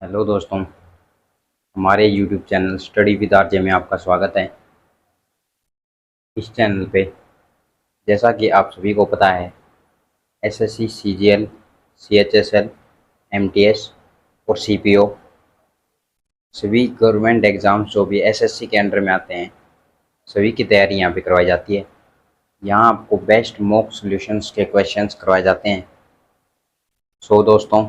Hello दोस्तों, हमारे YouTube channel study with RJ में आपका स्वागत है। इस चैनल पे जैसा कि आप सभी को पता है, एसएससी, सीजीएल, सीएचएसएल, एमटीएस और सीपीओ सभी गवर्नमेंट एग्ज़ाम्स जो भी एसएससी के अंडर में आते हैं, सभी की तैयारी यहाँ पे करवाई जाती है। यहाँ आपको बेस्ट मॉक सॉल्यूशंस के क्वेश्चंस करवाए जाते हैं। सो दोस्तों,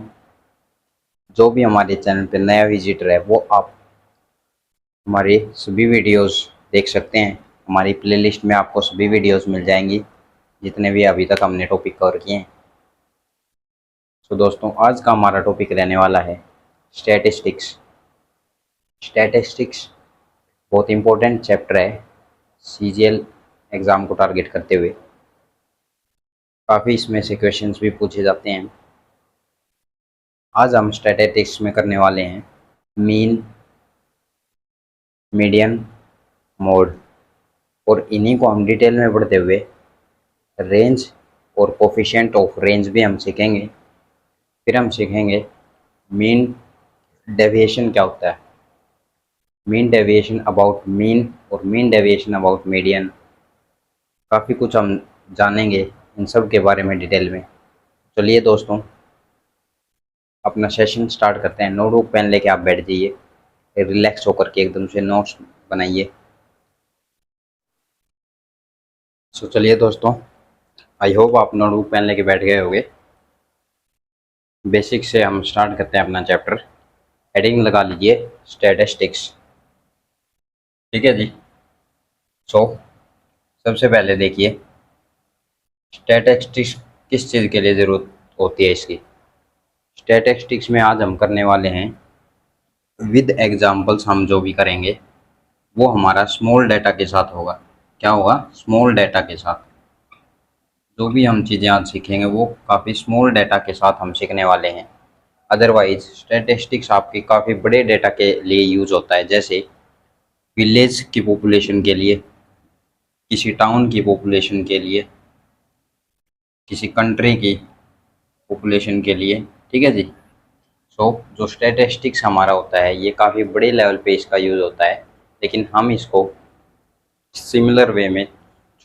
जो भी हमारे चैनल पे नया विजिटर है वो आप हमारे सभी वीडियोस देख सकते हैं। हमारी प्लेलिस्ट में आपको सभी वीडियोस मिल जाएंगी जितने भी अभी तक हमने टॉपिक कवर किए हैं। तो दोस्तों, आज का हमारा टॉपिक रहने वाला है स्टैटिस्टिक्स। स्टैटिस्टिक्स बहुत इम्पोर्टेंट चैप्टर है सीजीएल एग्ज़ाम को टारगेट करते हुए। काफ़ी इसमें से क्वेश्चंस भी पूछे जाते हैं। आज हम स्टैटिस्टिक्स में करने वाले हैं मीन, मीडियन, मोड, और इन्हीं को हम डिटेल में पढ़ते हुए रेंज और कोफिशिएंट ऑफ रेंज भी हम सीखेंगे। फिर हम सीखेंगे मीन डेविएशन क्या होता है, मीन डेविएशन अबाउट मीन और मीन डेविएशन अबाउट मीडियन। काफ़ी कुछ हम जानेंगे इन सब के बारे में डिटेल में। चलिए दोस्तों, अपना सेशन स्टार्ट करते हैं। नोटबुक पेन लेके आप बैठ जाइए, रिलैक्स होकर के एकदम से नोट्स बनाइए। सो चलिए दोस्तों, आई होप आप नोटबुक पेन लेके बैठ गए होंगे। बेसिक से हम स्टार्ट करते हैं अपना चैप्टर। हेडिंग लगा लीजिए स्टैटिस्टिक्स। ठीक है जी। सो सबसे पहले देखिए स्टैटिस्टिक्स किस चीज़ के लिए ज़रूरत होती है इसकी। स्टैटिस्टिक्स में आज हम करने वाले हैं विद एग्जांपल्स। हम जो भी करेंगे वो हमारा स्मॉल डाटा के साथ होगा। क्या होगा? स्मॉल डाटा के साथ। जो भी हम चीज़ें आज सीखेंगे वो काफ़ी स्मॉल डाटा के साथ हम सीखने वाले हैं। अदरवाइज स्टैटिस्टिक्स आपके काफ़ी बड़े डाटा के लिए यूज़ होता है, जैसे विलेज की पॉपुलेशन के लिए, किसी टाउन की पॉपुलेशन के लिए, किसी कंट्री की पॉपुलेशन के लिए। ठीक है जी। सो जो स्टैटिस्टिक्स हमारा होता है ये काफ़ी बड़े लेवल पे इसका यूज़ होता है, लेकिन हम इसको सिमिलर वे में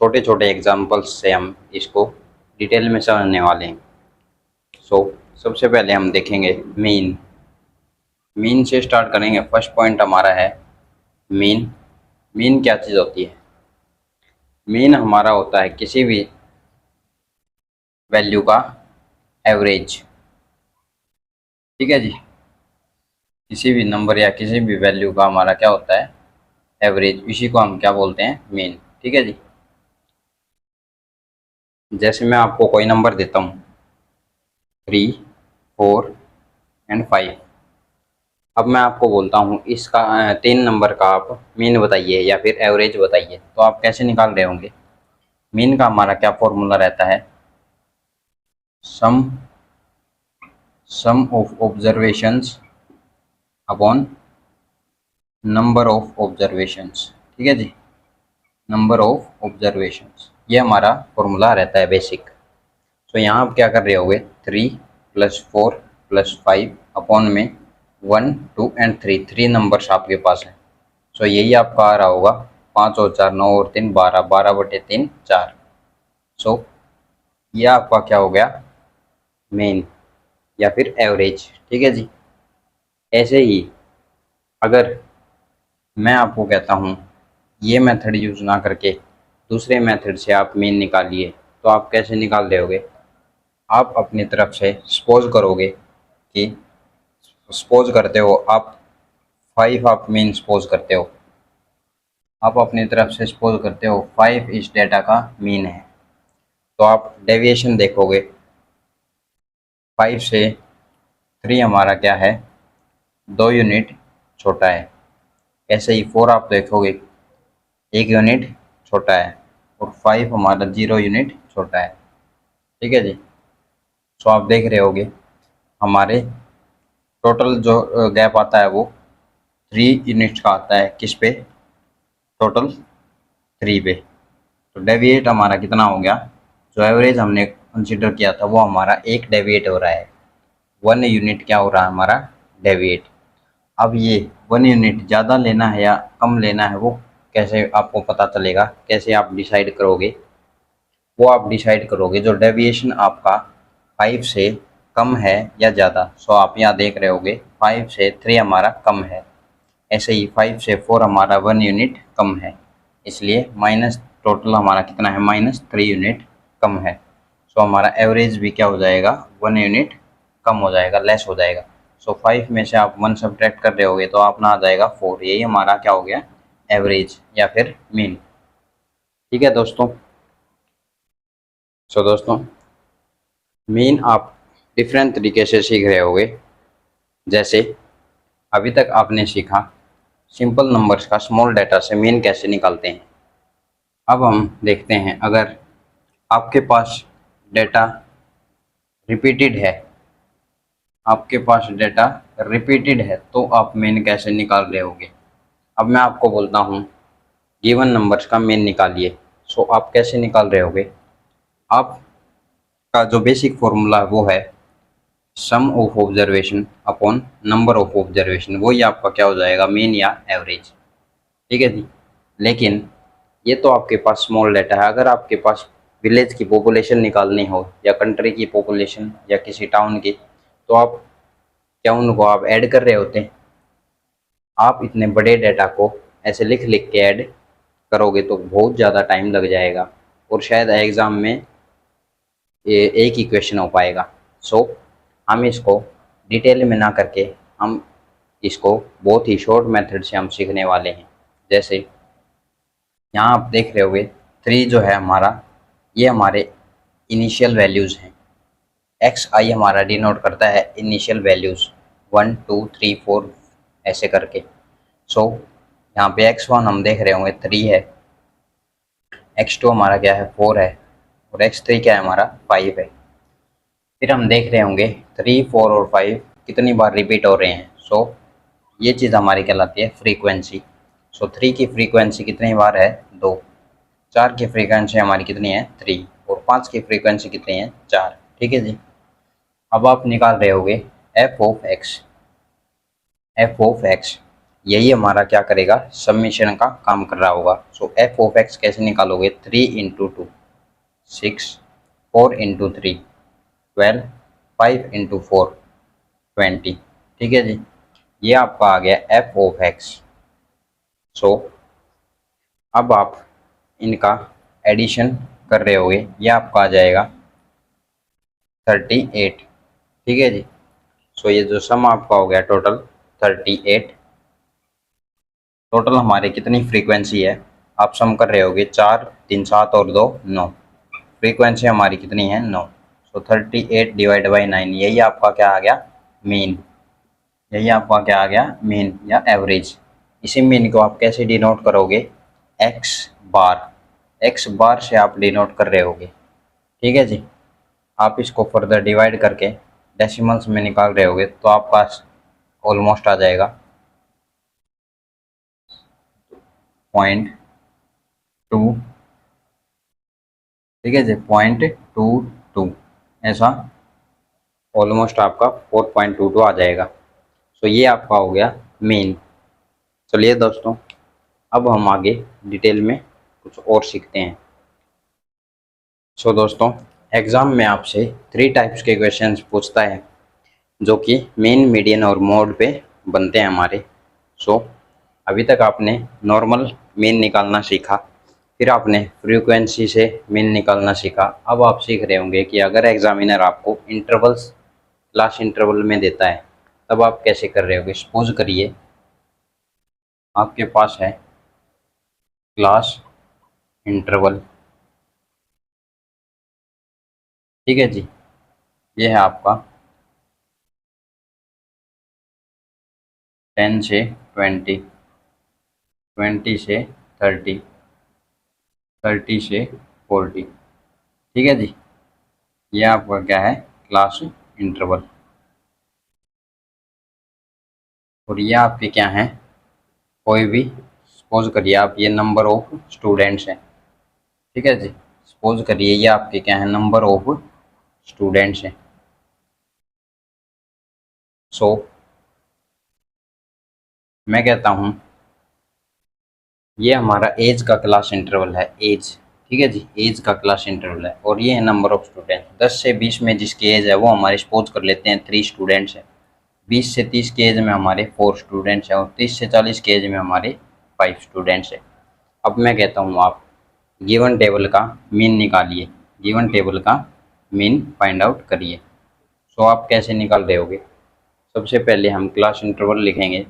छोटे छोटे एग्जांपल्स से हम इसको डिटेल में समझने वाले हैं। सो सबसे पहले हम देखेंगे मीन। मीन से स्टार्ट करेंगे। फर्स्ट पॉइंट हमारा है मीन। मीन क्या चीज़ होती है? मीन हमारा होता है किसी भी वैल्यू का एवरेज। ठीक है जी। किसी भी नंबर या किसी भी वैल्यू का हमारा क्या होता है? एवरेज। इसी को हम क्या बोलते हैं? मीन। ठीक है जी। जैसे मैं आपको कोई नंबर देता हूँ 3, 4 एंड 5। अब मैं आपको बोलता हूँ इसका 3 नंबर का आप मीन बताइए या फिर एवरेज बताइए, तो आप कैसे निकाल रहे होंगे? मीन का हमारा क्या फॉर्मूला रहता है? Sum of observations upon number of observations. ठीक है जी। नंबर ऑफ ऑब्जर्वेशंस, ये हमारा फॉर्मूला रहता है बेसिक। तो यहाँ आप क्या कर रहे होगे? 3 + 4 + 5 अपॉन में 1, 2 एंड 3। 3 नंबर्स आपके पास है। सो यही आपका आ रहा होगा 5 और 4 9 और 3 12, 12/3 4। सो ये आपका क्या हो गया? मेन या फिर एवरेज। ठीक है जी। ऐसे ही अगर मैं आपको कहता हूँ ये मेथड यूज़ ना करके दूसरे मेथड से आप मीन निकालिए, तो आप कैसे निकाल रहे होगे? आप अपनी तरफ से सपोज करोगे कि सपोज करते हो आप 5, आप मीन सपोज करते हो। आप अपनी तरफ से सपोज करते हो 5 इस डेटा का मीन है, तो आप डेविएशन देखोगे। 5 से 3 हमारा क्या है? 2 यूनिट छोटा है। ऐसे ही 4 आप देखोगे 1 यूनिट छोटा है, और 5 हमारा 0 यूनिट छोटा है। ठीक है जी। सो आप देख रहे होगे हमारे टोटल जो गैप आता है वो 3 यूनिट्स का आता है। किस पे? टोटल 3 पे। तो डेविएट हमारा कितना हो गया? जो एवरेज हमने कंसिडर किया था वो हमारा 1 डेविएट हो रहा है। 1 यूनिट क्या हो रहा है हमारा? डेविएट। अब ये 1 यूनिट ज़्यादा लेना है या कम लेना है, वो कैसे आपको पता चलेगा, कैसे आप डिसाइड करोगे, वो आप डिसाइड करोगे जो डेविएशन आपका 5 से कम है या ज़्यादा। सो आप यहाँ देख रहे होगे 5 से 3 हमारा कम है, ऐसे ही 5 से 4 हमारा 1 यूनिट कम है, इसलिए माइनस टोटल हमारा कितना है, -3 यूनिट कम है। सो हमारा एवरेज भी क्या हो जाएगा, 1 यूनिट कम हो जाएगा, लेस हो जाएगा। सो 5 में से आप 1 सब्ट्रैक्ट कर रहे होगे तो अपना आ जाएगा 4, यही हमारा क्या हो गया, एवरेज या फिर मीन। ठीक है दोस्तों। सो दोस्तों, मीन आप डिफरेंट तरीके से सीख रहे होगे। जैसे अभी तक आपने सीखा सिंपल नंबर्स का स्मॉल डाटा से मीन कैसे निकालते हैं। अब हम देखते हैं, अगर आपके पास डेटा रिपीटेड है, आपके पास डेटा रिपीटेड है तो आप मीन कैसे निकाल रहे होगे। अब मैं आपको बोलता हूँ गिवन नंबर्स का मीन निकालिए। सो आप कैसे निकाल रहे होगे, आपका जो बेसिक फॉर्मूला है वो है sum of observation upon number of observation, वही आपका क्या हो जाएगा, मीन या एवरेज। ठीक है जी। लेकिन ये तो आपके पास स्मॉल डाटा है, अगर आपके पास विलेज की पॉपुलेशन निकालनी हो या कंट्री की पॉपुलेशन या किसी टाउन की, तो आप क्या उनको आप ऐड कर रहे होते हैं। आप इतने बड़े डाटा को ऐसे लिख लिख के ऐड करोगे तो बहुत ज़्यादा टाइम लग जाएगा और शायद एग्ज़ाम में ये एक ही क्वेश्चन हो पाएगा। सो हम इसको डिटेल में ना करके हम इसको बहुत ही शॉर्ट मेथड से हम सीखने वाले हैं। जैसे यहाँ आप देख रहे होगे 3 जो है हमारा, ये हमारे इनिशियल वैल्यूज़ हैं। एक्स आई हमारा डिनोट करता है इनिशियल वैल्यूज़ 1 2 3 4 ऐसे करके। सो यहाँ पे x1 हम देख रहे होंगे 3 है, x2 हमारा क्या है 4 है और x3 क्या है हमारा 5 है। फिर हम देख रहे होंगे 3 4 और 5 कितनी बार रिपीट हो रहे हैं। सो ये चीज़ हमारी कहलाती है फ्रीक्वेंसी। सो 3 की फ्रीक्वेंसी कितनी बार है, 2। 4 की फ्रीक्वेंसी हमारी कितनी है, 3। और 5 की फ्रीक्वेंसी कितनी है, 4। ठीक है जी। अब आप निकाल रहे होगे F of x. F of x यही हमारा क्या करेगा, सबमिशन का काम कर रहा होगा। सो एफ ऑफ एक्स कैसे निकालोगे, 3 इंटू 2 6, 4 इंटू 3 12, 5 इंटू 4 20। ठीक है जी। ये आपका आ गया एफ ऑफ एक्स। सो अब आप इनका एडिशन कर रहे होगे, ये आपका आ जाएगा 38। ठीक है जी। सो ये जो सम आपका हो गया टोटल 38। टोटल हमारे कितनी फ्रीक्वेंसी है, आप सम कर रहे होगे 4 3 7 और 2 9। फ्रीक्वेंसी हमारी कितनी है, 9। सो 38 डिवाइड बाई 9, यही आपका क्या आ गया, मीन। यही आपका क्या आ गया, मीन या एवरेज। इसी मीन को आप कैसे डिनोट करोगे, एक्स बार। एक्स बार से आप डिनोट कर रहे होगे। ठीक है जी। आप इसको फर्दर डिवाइड करके डेसिमल्स में निकाल रहे होगे तो आपका ऑलमोस्ट आ जाएगा 0.2। ठीक है जी, 0.22 ऐसा ऑलमोस्ट आपका 4.22 आ जाएगा। सो ये आपका हो गया मीन। चलिए दोस्तों, अब हम आगे डिटेल में कुछ और सीखते हैं। सो दोस्तों, एग्ज़ाम में आपसे 3 टाइप्स के क्वेश्चंस पूछता है जो कि मीन, मीडियन और मोड पे बनते हैं हमारे। सो अभी तक आपने नॉर्मल मीन निकालना सीखा, फिर आपने फ्रीक्वेंसी से मीन निकालना सीखा। अब आप सीख रहे होंगे कि अगर एग्जामिनर आपको इंटरवल्स क्लास इंटरवल में देता है तब आप कैसे कर रहे होगे। सपोज करिए आपके पास है क्लास इंटरवल। ठीक है जी। ये है आपका 10 से 20, 20 से 30, 30 से 40। ठीक है जी। ये आपका क्या है, क्लास इंटरवल। और ये आपके क्या हैं, कोई भी, सपोज करिए आप ये नंबर ऑफ स्टूडेंट्स हैं। ठीक है जी। सपोज करिए ये आपके क्या है, नंबर ऑफ स्टूडेंट्स हैं। सो मैं कहता हूँ ये हमारा एज का क्लास इंटरवल है, एज, ठीक है जी, एज का क्लास इंटरवल है, और ये है नंबर ऑफ स्टूडेंट। 10 से 20 में जिसकी एज है वो हमारे सपोज कर लेते हैं 3 स्टूडेंट्स हैं। 20 से 30 के एज में हमारे 4 स्टूडेंट्स हैं, और 30 से 40 के एज में हमारे 5 स्टूडेंट्स हैं। अब मैं कहता हूँ आप गिवन टेबल का मीन निकालिए, गिवन टेबल का मीन फाइंड आउट करिए। सो आप कैसे निकाल रहे होगे? सबसे पहले हम क्लास इंटरवल लिखेंगे।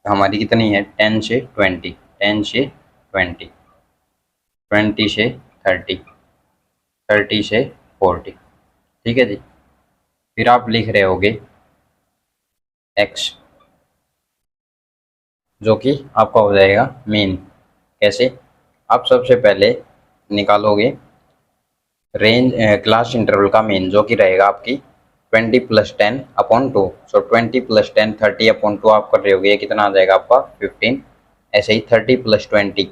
हमारी कितनी है? 10 से 20, 10 से 20, 20 से 30, 30 से 40, ठीक है जी। फिर आप लिख रहे होगे एक्स, जो कि आपका हो जाएगा मीन। कैसे? आप सबसे पहले निकालोगे रेंज क्लास इंटरवल का मीन, जो कि रहेगा आपकी 20 + 10 अपॉन 2। सो 20 + 10 30 अपॉन 2 आप कर रहे होगे, ये कितना आ जाएगा आपका 15। ऐसे ही 30 + 20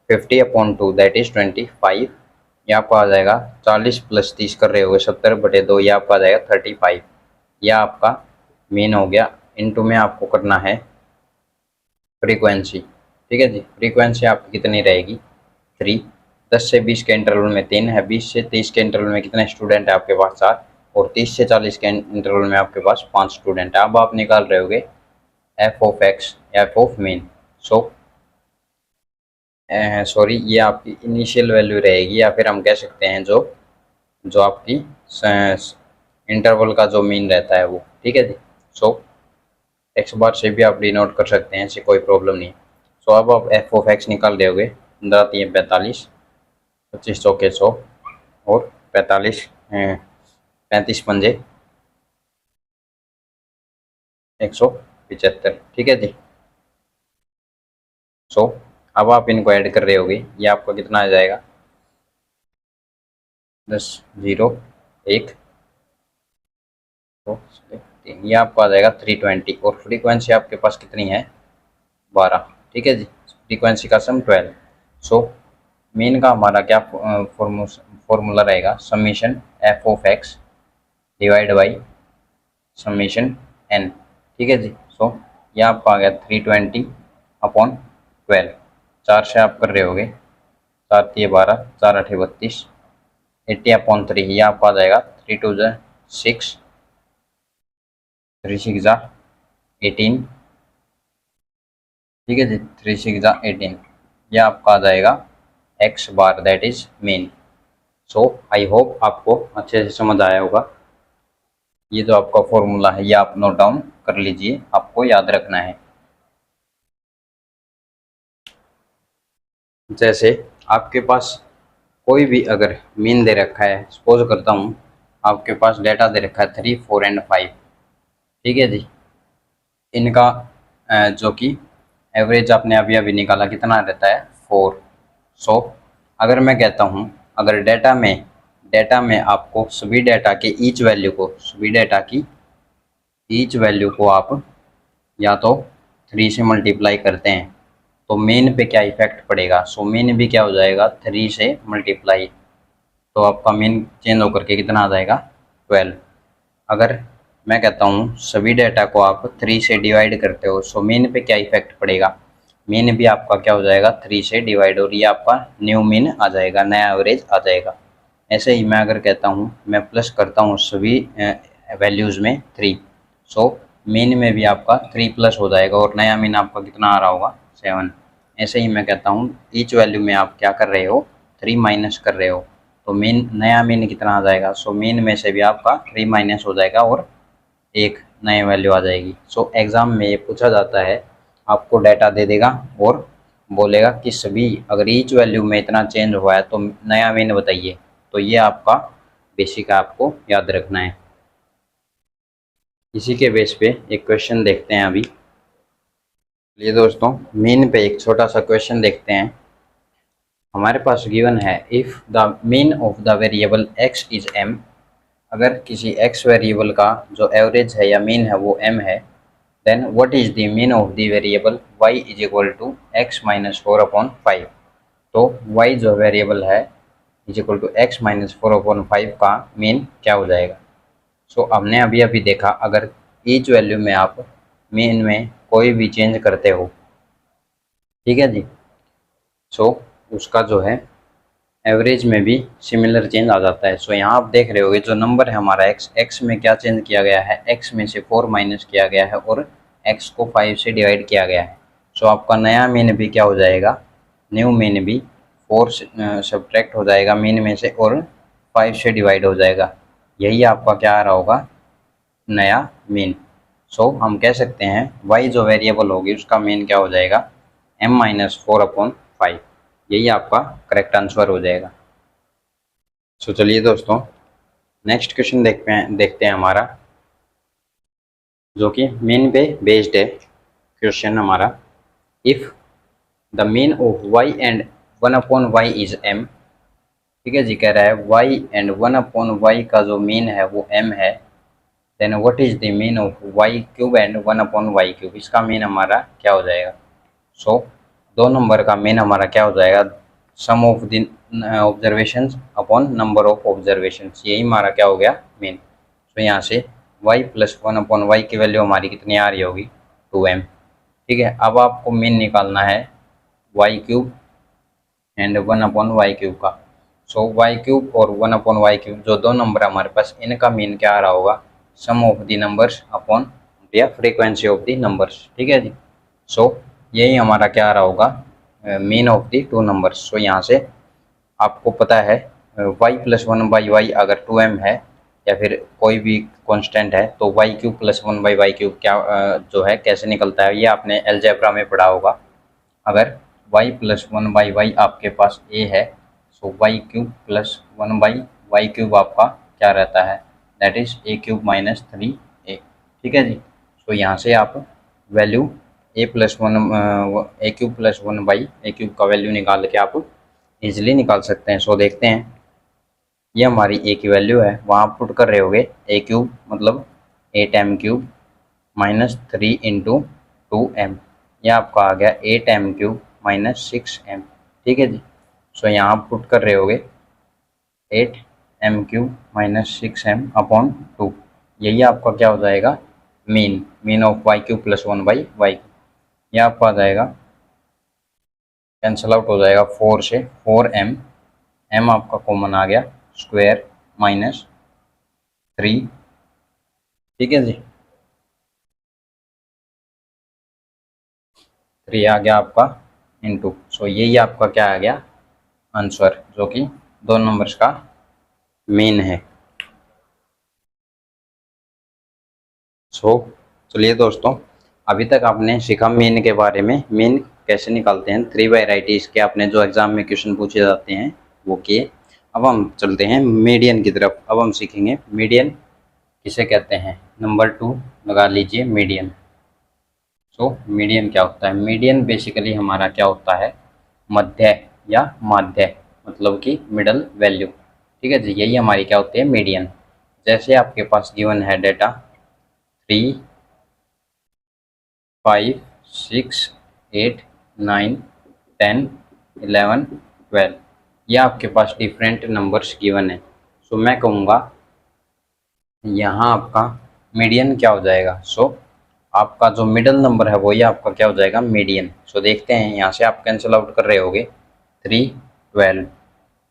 50 अपॉन 2 दैट इज 25। ये आपका आ जाएगा 40 + 30 कर रहे होगे 70/2, ये आपका आ जाएगा 35। यह आपका मीन हो गया। इनटू में आपको करना है फ्रीक्वेंसी, ठीक है जी। फ्रीक्वेंसी आपकी कितनी रहेगी? 3। 10 से 20 के इंटरवल में 3 है, 20 से 30 के इंटरवल में कितने स्टूडेंट है आपके पास? 4, और 30 से 40 के इंटरवल में आपके पास 5 स्टूडेंट है। अब आप निकाल रहे होगे F of x, F of mean. So sorry, ये आपकी इनिशियल वैल्यू रहेगी, या फिर हम कह सकते हैं जो जो आपकी इंटरवल का जो मीन रहता है वो, ठीक है जी। सो एक्स बार से भी आप डिनोट कर सकते हैं, इससे कोई प्रॉब्लम नहीं है। सो अब आप एफ ऑफ एक्स निकाल रहे होगे, 45, 25 चौके 100, और 45 35 पंजे 175, ठीक है जी। सो अब आप इनको ऐड कर रहे होगे, ये आपका कितना आ जाएगा? 10 0 1 2 3, ये आपका आ जाएगा 320। और फ्रीक्वेंसी आपके पास कितनी है? 12, ठीक है जी। फ्रीक्वेंसी का सम 12। सो मीन का हमारा क्या फॉर्मूला रहेगा? Summation f of x divide by summation n, ठीक है जी। सो ये आपका आ गया 320 अपॉन 12। 4 से आप कर रहे होगे, 4 3 12, 4 8 32, 80 अपॉन 3, ये आपका आ जाएगा 3 2 6, 3 6 18, ठीक है जी। 3 6 18, यह आपका आ जाएगा x bar, that is mean. So I hope आपको अच्छे से समझ आया होगा। ये जो आपका फॉर्मूला है ये आप नोट डाउन कर लीजिए, आपको याद रखना है। जैसे आपके पास कोई भी अगर मीन दे रखा है, सपोज करता हूँ आपके पास डेटा दे रखा है 3 4 एंड 5, ठीक है जी। इनका जो कि एवरेज आपने अभी अभी निकाला कितना रहता है? 4। सो अगर मैं कहता हूँ अगर डेटा में आपको सभी डेटा के ईच वैल्यू को, सभी डेटा की ईच वैल्यू को आप या तो 3 से मल्टीप्लाई करते हैं तो मेन पे क्या इफेक्ट पड़ेगा? सो मेन भी क्या हो जाएगा? 3 से मल्टीप्लाई, तो आपका मेन चेंज होकर के कितना आ जाएगा? 12। अगर मैं कहता हूँ सभी डेटा को आप 3 से डिवाइड करते हो, सो मेन पे क्या इफेक्ट पड़ेगा? मेन भी आपका क्या हो जाएगा? 3 से डिवाइड, और ये आपका न्यू मीन आ जाएगा, नया एवरेज आ जाएगा। ऐसे ही मैं अगर कहता हूँ मैं प्लस करता हूँ सभी वैल्यूज़ में 3, सो मीन में भी आपका 3 प्लस हो जाएगा, और नया मीन आपका कितना आ रहा होगा? 7। ऐसे ही मैं कहता हूँ ईच वैल्यू में आप क्या कर रहे हो? 3 माइनस कर रहे हो, तो मीन, नया मीन कितना आ जाएगा? सो मीन में से भी आपका 3 माइनस हो जाएगा और एक नई वैल्यू आ जाएगी। सो एग्ज़ाम में ये पूछा जाता है, आपको डाटा दे देगा और बोलेगा कि सभी अगर ईच वैल्यू में इतना चेंज हुआ है तो नया मीन बताइए। तो ये आपका बेसिक आपको याद रखना है। इसी के बेस पे एक क्वेश्चन देखते हैं अभी। ये दोस्तों मीन पे एक छोटा सा क्वेश्चन देखते हैं। हमारे पास गिवन है if the mean of the variable x is m, अगर किसी x वेरिएबल का जो एवरेज है या मीन है वो m है, then what is the mean of the variable y is equal to x minus 4/5। तो y जो वेरिएबल है is equal to x minus 4/5 का मीन क्या हो जाएगा? सो हमने अभी अभी देखा अगर ईच वैल्यू में आप मीन में कोई भी चेंज करते हो, ठीक है जी, सो उसका जो है एवरेज में भी सिमिलर चेंज आ जाता है। सो यहाँ आप देख रहे होगे जो नंबर है हमारा एक्स, एक्स में क्या चेंज किया गया है, एक्स में से 4 माइनस किया गया है और एक्स को 5 से डिवाइड किया गया है। सो आपका नया मीन भी क्या हो जाएगा, न्यू मीन भी 4 सब्ट्रैक्ट हो जाएगा मीन में से और 5 से डिवाइड हो जाएगा। यही आपका क्या आ रहा होगा, नया मीन। सो हम कह सकते हैं y जो वेरिएबल होगी उसका मीन क्या हो जाएगा, m-4/5। यही आपका करेक्ट आंसर हो जाएगा। सो चलिए दोस्तों नेक्स्ट क्वेश्चन देखते हैं हमारा, जो कि मीन पे बेस्ड है क्वेश्चन हमारा। If the mean of y and 1/y is m, ठीक है जी, कह रहा है y एंड 1/y का जो मीन है वो m है, then what is the mean of y³ and 1/y³, इसका मीन हमारा क्या हो जाएगा। सो दो नंबर का मीन हमारा क्या हो जाएगा, sum of the observations upon number of observations, यही हमारा क्या हो गया मीन। तो यहाँ से y + 1/y की वैल्यू हमारी कितनी आ रही होगी, 2m, ठीक है। अब आपको मीन निकालना है y³ एंड 1/y³ का। सो y³ और 1/y³ जो दो नंबर हमारे पास, इनका मीन क्या आ रहा होगा, सम ऑफ द नंबर्स अपॉन या फ्रीक्वेंसी ऑफ द नंबर्स, ठीक है जी। सो यही हमारा क्या आ रहा होगा, mean of the two numbers. So यहाँ से आपको पता है y + 1/y अगर 2m है या फिर कोई भी कांस्टेंट है तो y³ + 1/y³ क्या जो है कैसे निकलता है, ये आपने अलजेब्रा में पढ़ा होगा। अगर y + 1/y आपके पास a है, सो y³ + 1/y³ आपका क्या रहता है, दैट इज a³ - 3a, ठीक है जी। सो यहाँ से आप वैल्यू a³ + 1/a³ का वैल्यू निकाल के आप इजीली निकाल सकते हैं। सो देखते हैं, ये हमारी a की वैल्यू है, वहाँ आप पुट कर रहे होगे a³ मतलब 8m³ - 3 × 2m, यह आपका आ गया 8m³ - 6m, ठीक है जी। सो यहाँ आप पुट कर रहे होगे 8m³ - 6m अपॉन 2, यही आपका क्या हो जाएगा, मीन ऑफ y³ + 1/y, यह आपका आ जाएगा, कैंसल आउट हो जाएगा 4 से 4m, m आपका कॉमन आ गया, स्क्वायर -3, ठीक है जी, 3 आ गया आपका इंटू। सो यही आपका क्या आ गया आंसर, जो कि दो नंबर्स का मीन है। सो चलिए दोस्तों, अभी तक आपने सीखा मीन के बारे में, मीन कैसे निकालते हैं, 3 वेराइटीज के आपने जो एग्जाम में क्वेश्चन पूछे जाते हैं वो किए। अब हम चलते हैं मीडियन की तरफ। अब हम सीखेंगे मीडियन किसे कहते हैं। नंबर 2 लगा लीजिए, मीडियन। सो मीडियन क्या होता है, मीडियन बेसिकली हमारा क्या होता है, मध्य या माध्य, मतलब कि मिडल वैल्यू, ठीक है जी, यही हमारी क्या होती है मीडियन। जैसे आपके पास गिवन है डेटा 3, 5, 6, 8, 9, 10, 11, 12, ये आपके पास डिफरेंट नंबर्स गिवन है। सो मैं कहूँगा यहाँ आपका मीडियन क्या हो जाएगा, सो आपका जो मिडल नंबर है वही आपका क्या हो जाएगा, मीडियन। सो देखते हैं, यहाँ से आप कैंसिल आउट कर रहे होगे 3, 12,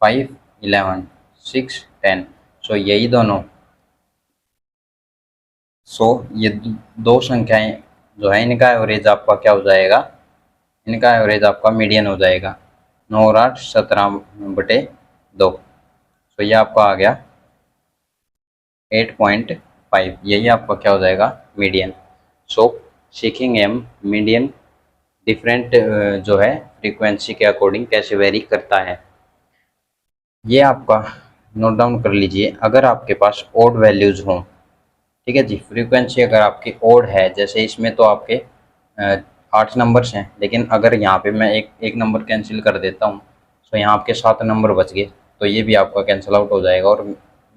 5, 11, 6, 10, सो यही दोनों, सो ये दो संख्याएं जो है इनका एवरेज आपका क्या हो जाएगा, इनका एवरेज आपका मीडियन हो जाएगा 9 और 8 17/2। सो ये आपका आ गया 8.5, यही आपका क्या हो जाएगा मीडियन। सो सीखेंगे हम मीडियन डिफरेंट जो है फ्रीक्वेंसी के अकॉर्डिंग कैसे वेरी करता है। ये आपका नोट डाउन कर लीजिए, अगर आपके पास ओड वैल्यूज़ हों, ठीक है जी, फ्रीक्वेंसी अगर आपकी ओड है, जैसे इसमें तो आपके 8 नंबर्स हैं, लेकिन अगर यहाँ पे मैं एक नंबर कैंसिल कर देता हूँ, तो यहाँ आपके 7 नंबर बच गए, तो ये भी आपका कैंसिल आउट हो जाएगा और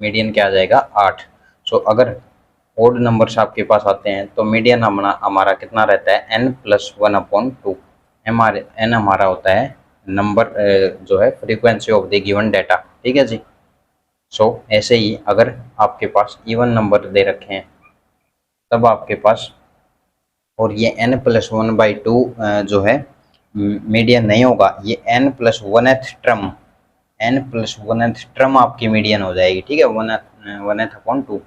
मीडियन क्या आ जाएगा 8। सो अगर ओड नंबर्स आपके पास आते हैं तो मीडियन हमारा कितना रहता है, n+1/2, n हमारा होता है नंबर जो है frequency of the given data, ठीक है जी। सो ऐसे ही अगर आपके पास इवन नंबर दे रखे हैं तब आपके पास और ये n+1/2 जो है मीडियन नहीं होगा, ये n+1th टर्म, n+1th टर्म आपकी मीडियन हो जाएगी, ठीक है, 1th/2।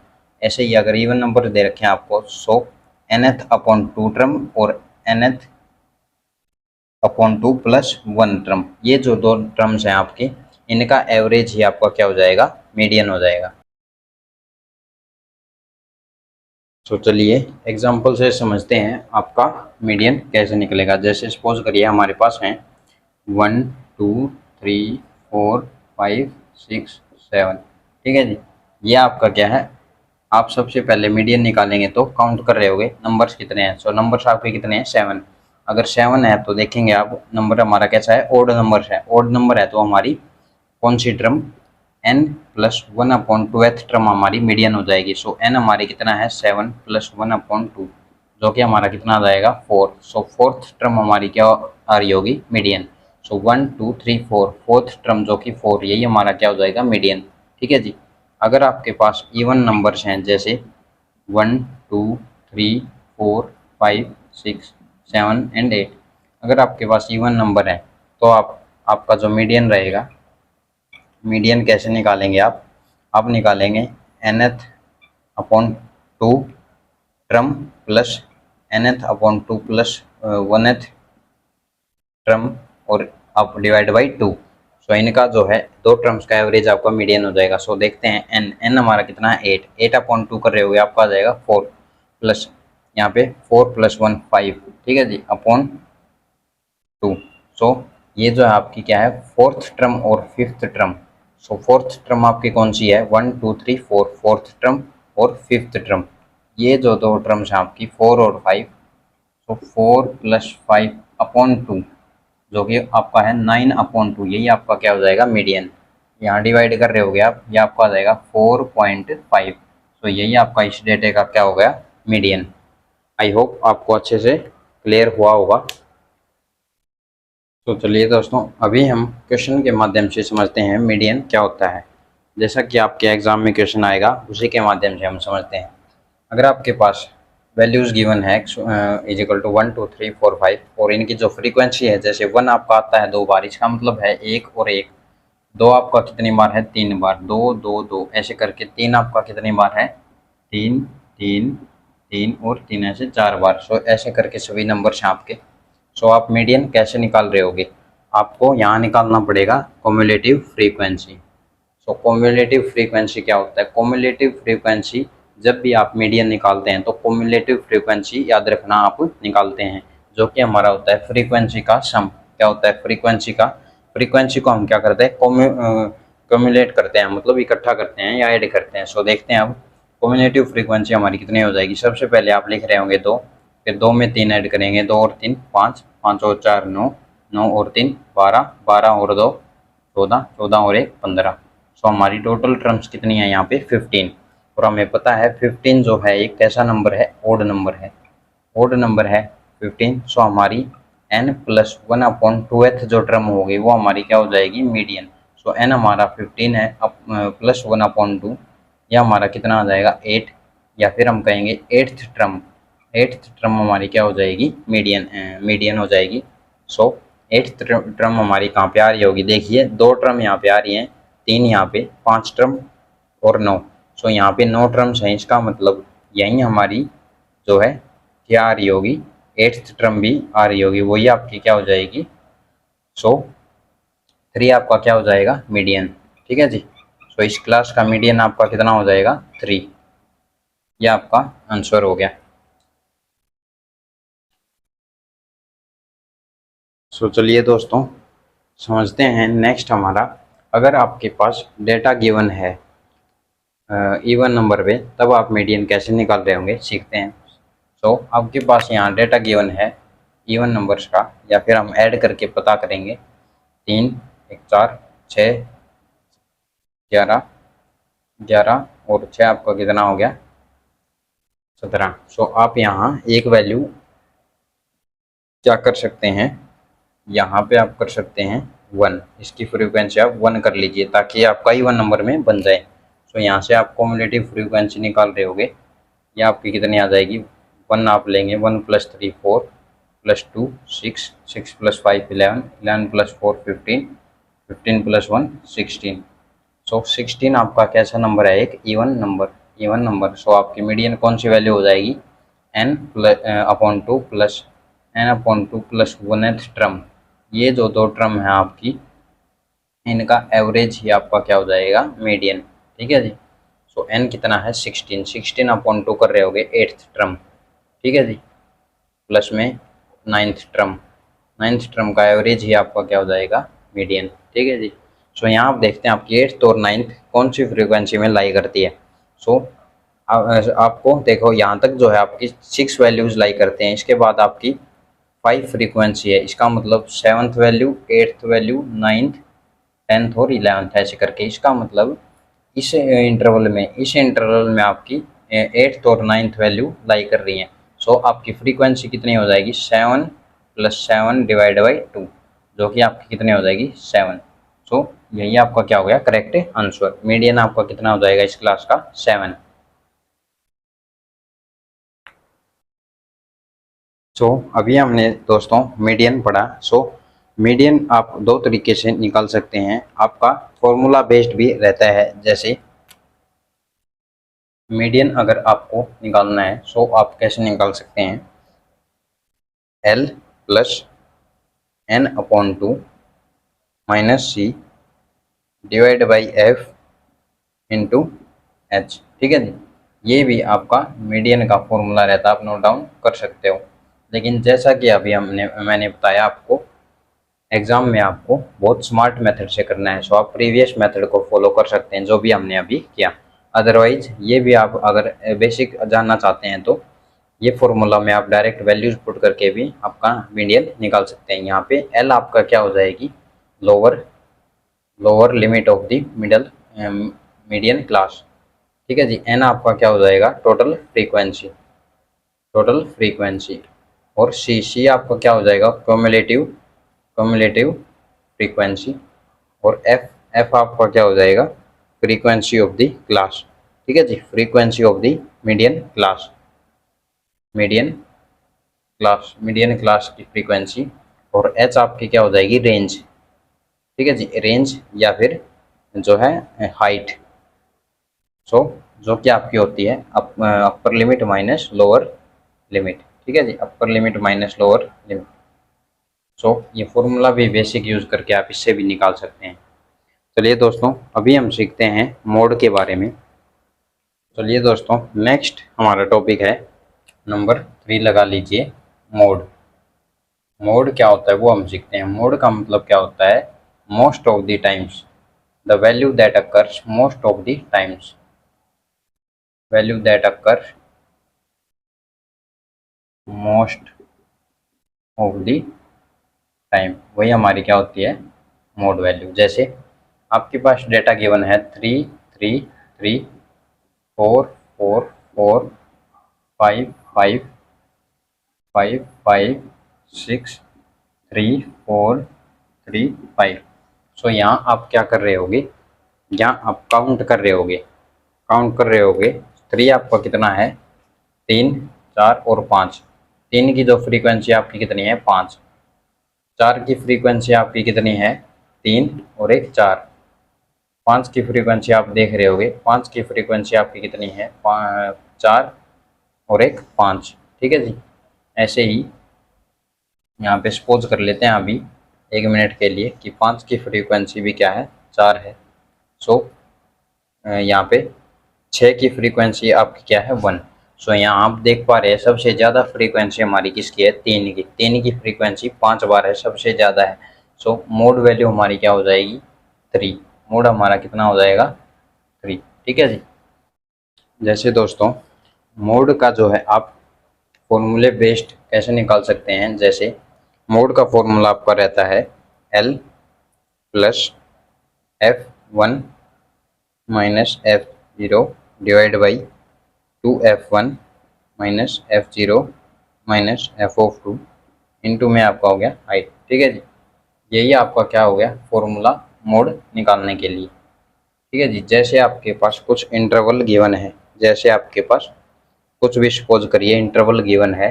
ऐसे ही अगर इवन नंबर दे रखे हैं आपको, सो nth/2 टर्म और nth/2 प्लस 1 टर्म, ये जो दो टर्म्स हैं आपकी, इनका एवरेज ही आपका क्या हो जाएगा, मीडियन हो जाएगा। तो चलिए एग्जाम्पल से समझते हैं आपका मीडियन कैसे निकलेगा। जैसे सपोज करिए हमारे पास हैं 1 2 3 4 5 6 7, ठीक है जी। ये आपका क्या है, आप सबसे पहले मीडियन निकालेंगे तो काउंट कर रहे होगे नंबर्स कितने हैं। सो नंबर्स आपके कितने हैं, 7। अगर 7 है तो देखेंगे आप नंबर हमारा कैसा है, ओड नंबर है। ओड नंबर है तो हमारी कौन सी टर्म, n+1/2th टर्म हमारी मीडियन हो जाएगी। सो n हमारी कितना है, 7 + 1/2, जो कि हमारा कितना आ जाएगा, 4। सो फोर्थ टर्म हमारी क्या आ रही होगी, मीडियन। सो 1 2 3 4, फोर्थ टर्म जो कि 4, यही हमारा क्या हो जाएगा, मीडियन, ठीक है जी। अगर आपके पास इवन नंबर्स हैं जैसे 1 2 3 4 5 6 7 एंड 8, अगर आपके पास इवन नंबर है तो आपका जो मीडियन रहेगा, मीडियन कैसे निकालेंगे आप निकालेंगे nth/2 term plus nth/2 plus 1th term और आप डिवाइड बाई 2। सो इनका जो है दो टर्म्स का एवरेज आपका मीडियन हो जाएगा। सो देखते हैं n हमारा कितना है, 8/2 कर रहे होगे, आपका आ जाएगा 4 प्लस यहाँ पे 4 + 1 5, ठीक है जी, अपॉन 2। सो ये जो है आपकी क्या है, फोर्थ टर्म और फिफ्थ टर्म। सो फोर्थ टर्म आपकी कौन सी है, 1 2 3 4, फोर्थ टर्म और फिफ्थ टर्म, ये जो दो टर्म्स हैं आपकी 4 और 5। सो 4 + 5/2 जो कि आपका है 9/2, यही आपका क्या हो जाएगा, मीडियन। यहाँ डिवाइड कर रहे होगे आप, ये आपका आ जाएगा 4.5। सो यही आपका इस डेटे का क्या हो गया, मीडियन। आई होप आपको अच्छे से क्लियर हुआ होगा। तो चलिए दोस्तों, अभी हम क्वेश्चन के माध्यम से समझते हैं मीडियन क्या होता है। जैसा कि आपके एग्जाम में क्वेश्चन आएगा उसी के माध्यम से हम समझते हैं। अगर आपके पास वैल्यूज़ गिवन है = 1 2 3 4 5 और इनकी जो फ्रीक्वेंसी है, जैसे 1 आपका आता है 2 बार, इसका मतलब है 1 और 1। 2 आपका कितनी बार है, 3 बार, 2 2 2, ऐसे करके 3 आपका कितनी बार है, 3 3 3 और 3, ऐसे 4 बार। सो ऐसे करके सभी नंबर्स हैं आपके। सो आप मीडियन कैसे निकाल रहे होगे, आपको यहाँ निकालना पड़ेगा कम्युलेटिव फ्रीक्वेंसी। सो कम्युलेटिव फ्रीक्वेंसी क्या होता है, कम्युलेटिव फ्रीक्वेंसी जब भी आप मीडियन निकालते हैं तो कम्युलेटिव फ्रीक्वेंसी याद रखना आप निकालते हैं, जो कि हमारा होता है फ्रीक्वेंसी का सम। क्या होता है फ्रीक्वेंसी को हम क्या करते हैं, कम्युलेट करते हैं, मतलब इकट्ठा करते हैं या ऐड करते हैं। सो देखते हैं अब कम्युलेटिव फ्रीक्वेंसी हमारी कितनी हो जाएगी। सबसे पहले आप लिख रहे होंगे 2, फिर 2 में 3 ऐड करेंगे, 2 और 3 5, 5 और 4 9, 9 और 3 12, 12 और 2 14, 14 और 1 15। सो हमारी टोटल टर्म्स कितनी है यहाँ पे, 15। और हमें पता है 15 जो है एक कैसा नंबर है, ओड नंबर है, ओड नंबर है 15। सो हमारी n+1/2th जो टर्म होगी वो हमारी क्या हो जाएगी, मीडियन। सो n हमारा 15 है, प्लस 1/2, यह हमारा कितना आ जाएगा, 8, या फिर हम कहेंगे 8th टर्म। 8th टर्म हमारी क्या हो जाएगी, मीडियन हो जाएगी। सो 8th टर्म हमारी कहाँ पे आ रही होगी, देखिए 2 टर्म यहाँ पे आ रही हैं, 3 यहाँ पे, 5 टर्म और 9। सो यहाँ पे 9 टर्म्स हैं, इसका मतलब यही हमारी जो है क्या आ रही होगी, 8th टर्म भी आ रही होगी, वही आपकी क्या हो जाएगी। सो 3 आपका क्या हो जाएगा, मीडियन, ठीक है जी। सो इस क्लास का मीडियन आपका कितना हो जाएगा, 3। यह आपका आंसर हो गया। सो चलिए दोस्तों समझते हैं नेक्स्ट हमारा, अगर आपके पास डेटा गिवन है इवन नंबर पे, तब आप मीडियन कैसे निकाल रहे होंगे, सीखते हैं। सो आपके पास यहाँ डेटा गिवन है इवन नंबर्स का, या फिर हम ऐड करके पता करेंगे, 3 1 4 6 11 11 और 6 आपका कितना हो गया, 17। सो आप यहाँ एक वैल्यू क्या कर सकते हैं, यहाँ पे आप कर सकते हैं 1, इसकी फ्रीक्वेंसी आप 1 कर लीजिए ताकि आपका इवन नंबर में बन जाए। सो यहाँ से आप कम्युलेटिव फ्रीक्वेंसी निकाल रहे होगे, ये आपकी कितनी आ जाएगी, 1 आप लेंगे, 1 + 3 4 + 2 6, 6 + 5 11, 11 + 4 15, 15 + 1 16। सो 16 आपका कैसा नंबर है, एक इवन नंबर। सो आपकी मीडियन कौन सी वैल्यू हो जाएगी, n/2 plus n/2 plus 1th term. ये जो दो टर्म है आपकी, इनका एवरेज ही आपका क्या हो जाएगा, मीडियन। ठीक है जी। सो n कितना है, 16, 16/2 कर रहे होगे 8th टर्म। ठीक है जी। प्लस में 9th टर्म, 9th टर्म का एवरेज ही आपका क्या हो जाएगा, मीडियन। ठीक है जी। सो यहाँ आप देखते हैं आपकी 8th और 9th कौन सी फ्रीक्वेंसी में लाई करती है। सो आपको देखो यहाँ तक जो है आपकी 6 वैल्यूज लाई करते हैं, इसके बाद आपकी 5 फ्रीक्वेंसी है। इसका मतलब 7th value, 8th value, 9th, 10th और 11th ऐसे करके। इसका मतलब इस इंटरवल में आपकी 8th और 9th वैल्यू लाई कर रही हैं। सो आपकी फ्रीक्वेंसी कितनी हो जाएगी, 7 + 7 / 2, जो कि आपकी कितनी हो जाएगी, 7। सो यही आपका क्या हो गया, करेक्ट आंसर। मीडियन आपका कितना हो जाएगा इस क्लास का, 7। सो अभी हमने दोस्तों मीडियन पढ़ा। सो मीडियन आप दो तरीके से निकाल सकते हैं। आपका फॉर्मूला बेस्ड भी रहता है। जैसे मीडियन अगर आपको निकालना है, सो आप कैसे निकाल सकते हैं, L + n/2 - c / f × h। ठीक है जी। ये भी आपका मीडियन का फॉर्मूला रहता है, आप नोट डाउन कर सकते हो। लेकिन जैसा कि अभी मैंने बताया आपको, एग्जाम में आपको बहुत स्मार्ट मेथड से करना है। सो आप प्रीवियस मेथड को फॉलो कर सकते हैं, जो भी हमने अभी किया। अदरवाइज ये भी आप अगर बेसिक जानना चाहते हैं, तो ये फॉर्मूला में आप डायरेक्ट वैल्यूज पुट करके भी आपका मीडियन निकाल सकते हैं। यहाँ पे एल आपका क्या हो जाएगी, lower limit of the median class. ठीक है जी। एन आपका क्या हो जाएगा, टोटल फ्रीक्वेंसी। और सी आपका क्या हो जाएगा, क्यूमुलेटिव फ्रीक्वेंसी। और एफ आपका क्या हो जाएगा, फ्रीक्वेंसी ऑफ द क्लास। ठीक है जी। Frequency of the median class की फ्रीक्वेंसी। और एच आपकी क्या हो जाएगी, रेंज। ठीक है जी। रेंज या फिर जो है हाइट। सो जो कि आपकी होती है upper limit minus lower limit. ठीक है जी। Upper limit minus lower limit. So ये फॉर्मूला भी बेसिक यूज करके आप इससे भी निकाल सकते हैं। चलिए दोस्तों, अभी हम सीखते हैं मोड के बारे में। चलिए दोस्तों, नेक्स्ट हमारा टॉपिक है नंबर 3, लगा लीजिए, मोड। मोड क्या होता है वो हम सीखते हैं। मोड का मतलब क्या होता है, most of the times, the value that occurs most of the times, value that occur most of the time, वही हमारी क्या होती है, मोड वैल्यू। जैसे आपके पास डेटा गिवन है 3 3 3 4 4 4 5 5 5 5 6 3 4 3 5। सो यहाँ आप क्या कर रहे होगे, यहाँ आप काउंट कर रहे होगे 3 आपका कितना है, 3 4 और 5। 3 की जो फ्रीक्वेंसी आपकी कितनी है, 5। 4 की फ्रीक्वेंसी आपकी कितनी है, 3 और एक 4। 5 की फ्रीक्वेंसी आप देख रहे होगे, 5 की फ्रीक्वेंसी आपकी कितनी है, 4 और एक 5। ठीक है जी। ऐसे ही यहाँ पे सपोज कर लेते हैं अभी 1 मिनट के लिए कि 5 की फ्रीक्वेंसी भी क्या है, 4 है। सो यहाँ पे 6 की फ्रीक्वेंसी आपकी क्या है, 1। सो यहाँ आप देख पा रहे हैं सबसे ज़्यादा फ्रीक्वेंसी हमारी किसकी है, 3 की। 3 की फ्रीक्वेंसी 5 बार है, सबसे ज़्यादा है। सो मोड वैल्यू हमारी क्या हो जाएगी, 3। मोड हमारा कितना हो जाएगा, 3। ठीक है जी। जैसे दोस्तों मोड का जो है आप फॉर्मूले बेस्ड कैसे निकाल सकते हैं। जैसे मोड का फॉर्मूला आपका रहता है L + F1 - F0 / 2F1 - F0 - F(2) into में आपका हो गया हाइट। ठीक है जी। यही आपका क्या हो गया, फॉर्मूला मोड निकालने के लिए। ठीक है जी। जैसे आपके पास कुछ इंटरवल गिवन है, जैसे आपके पास कुछ भी सपोज करिए, इंटरवल गिवन है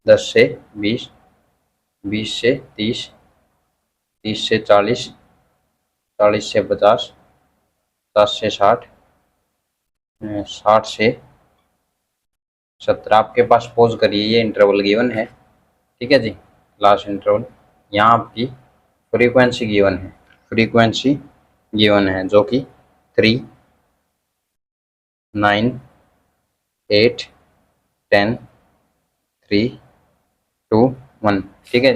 10 से 20, 20 से 30, 30 से 40, 40 से 50, 50 से 60, 60 से 70। आपके पास सपोज करिए ये इंटरवल गिवन है, ठीक है जी, लास्ट इंटरवल। यहाँ आपकी फ्रीक्वेंसी गिवन है, फ्रीक्वेंसी गिवन है जो कि 3, 9, 8, 10, 3, 2, 1, ठीक है।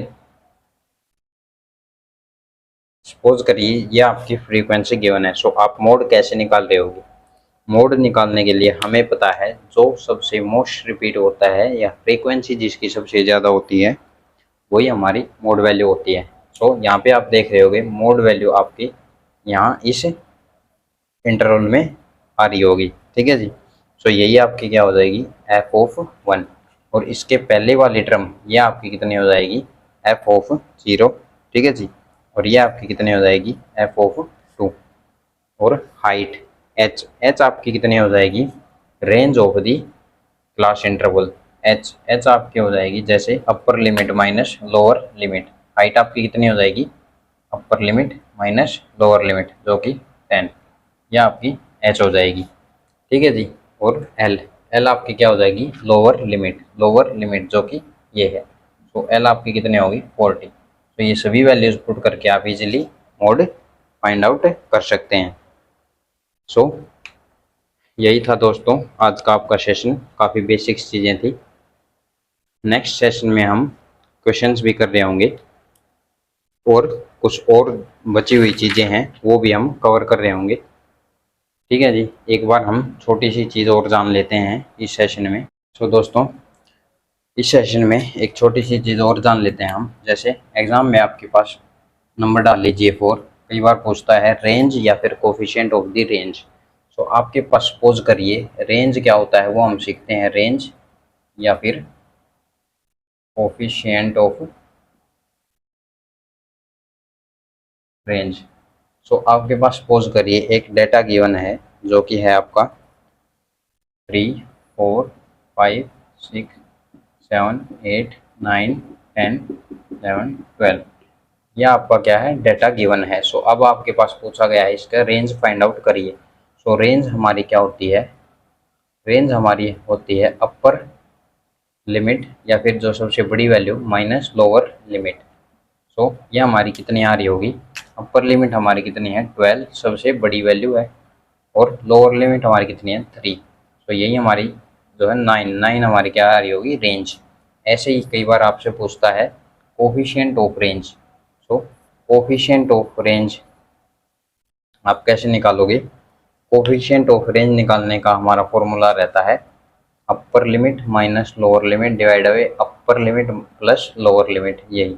सपोज करिए ये आपकी फ्रीक्वेंसी गिवन है। सो आप मोड कैसे निकाल रहे होगे? मोड निकालने के लिए हमें पता है जो सबसे मोस्ट रिपीट होता है या फ्रीक्वेंसी जिसकी सबसे ज़्यादा होती है वही हमारी मोड वैल्यू होती है। सो यहाँ पे आप देख रहे होगे मोड वैल्यू आपकी यहाँ इस इंटरवल में आ रही होगी, ठीक है जी। सो यही आपकी क्या हो जाएगी? f(1), और इसके पहले वाली टर्म ये आपकी कितनी हो जाएगी? f(0), ठीक है जी। और ये आपकी कितनी हो जाएगी? f(2), और हाइट h आपकी कितनी हो जाएगी? Range of the class interval h आपकी हो जाएगी जैसे अपर limit minus lower limit. Height आपकी कितनी हो जाएगी? अपर लिमिट माइनस लोअर लिमिट जो कि 10, यह आपकी h हो जाएगी, ठीक है जी। और l आपकी क्या हो जाएगी? लोअर लिमिट जो कि ये है। तो l आपकी कितनी होगी? 40। तो ये सभी वैल्यूज पुट करके आप इजीली मोड फाइंड आउट कर सकते हैं। सो यही था दोस्तों आज का आपका सेशन, काफ़ी बेसिक्स चीज़ें थी। नेक्स्ट सेशन में हम क्वेश्चंस भी कर रहे होंगे और कुछ और बची हुई चीज़ें हैं वो भी हम कवर कर रहे होंगे, ठीक है जी। एक बार हम छोटी सी चीज़ और जान लेते हैं इस सेशन में। सो दोस्तों इस सेशन में एक छोटी सी चीज़ और जान लेते हैं हम। जैसे एग्ज़ाम में आपके पास नंबर डाल लीजिए 4, कई बार पूछता है रेंज या फिर कोफिशिएंट ऑफ द रेंज। सो आपके पास सपोज करिए रेंज क्या होता है वो हम सीखते हैं, रेंज या फिर कोफिशिएंट ऑफ रेंज। सो आपके पास सपोज करिए एक डेटा गिवन है जो कि है आपका 3, 4, 5, 6, 7, 8, 9, 10, 11, 12, यह आपका क्या है? डेटा गिवन है। सो अब आपके पास पूछा गया है इसका रेंज फाइंड आउट करिए। सो रेंज हमारी क्या होती है? रेंज हमारी होती है अपर लिमिट या फिर जो सबसे बड़ी value minus lower limit. So ये हमारी कितनी आ रही होगी? अपर लिमिट हमारी कितनी है? 12 सबसे बड़ी वैल्यू है, और लोअर लिमिट हमारी कितनी है? 3। सो यही हमारी जो है 9 हमारी क्या आ रही होगी? रेंज। ऐसे ही कई बार आपसे पूछता है coefficient of range. So coefficient of range आप कैसे निकालोगे? कोफिशिएंट ऑफ रेंज निकालने का हमारा फॉर्मूला रहता है upper limit minus lower limit divide by upper limit plus lower limit, यही,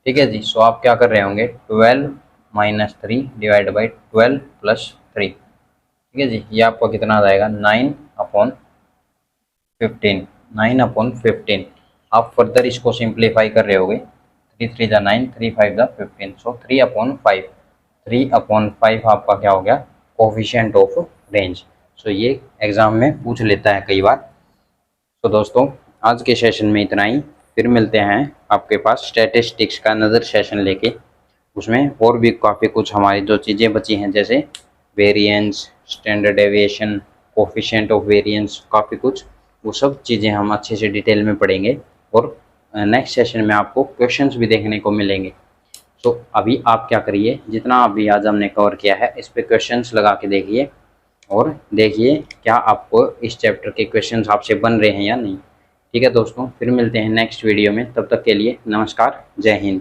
ठीक है जी। सो आप क्या कर रहे होंगे? 12 माइनस 3 डिवाइड बाई 12 प्लस 3, ठीक है जी। ये आपका कितना आ जाएगा? 9/15, 9/15। आप फर्दर इसको सिंप्लीफाई कर रहे होगे, 3 3 9, 3 5 15, सो 3/5, 3/5 आपका क्या हो गया? Coefficient of range. सो ये एग्जाम में पूछ लेता है कई बार। तो दोस्तों आज के सेशन में इतना ही, फिर मिलते हैं आपके पास स्टैटिस्टिक्स का नज़र सेशन लेके। उसमें और भी काफ़ी कुछ हमारी जो चीज़ें बची हैं जैसे variance, standard deviation, coefficient of variance, काफ़ी कुछ, वो सब चीज़ें हम अच्छे से डिटेल में पढ़ेंगे। और नेक्स्ट सेशन में आपको क्वेश्चंस भी देखने को मिलेंगे। तो अभी आप क्या करिए, जितना अभी आज हमने कवर किया है इस पे क्वेश्चंस लगा के देखिए और देखिए क्या आपको इस चैप्टर के क्वेश्चंस आपसे बन रहे हैं या नहीं, ठीक है दोस्तों। फिर मिलते हैं नेक्स्ट वीडियो में, तब तक के लिए नमस्कार, जय हिंद।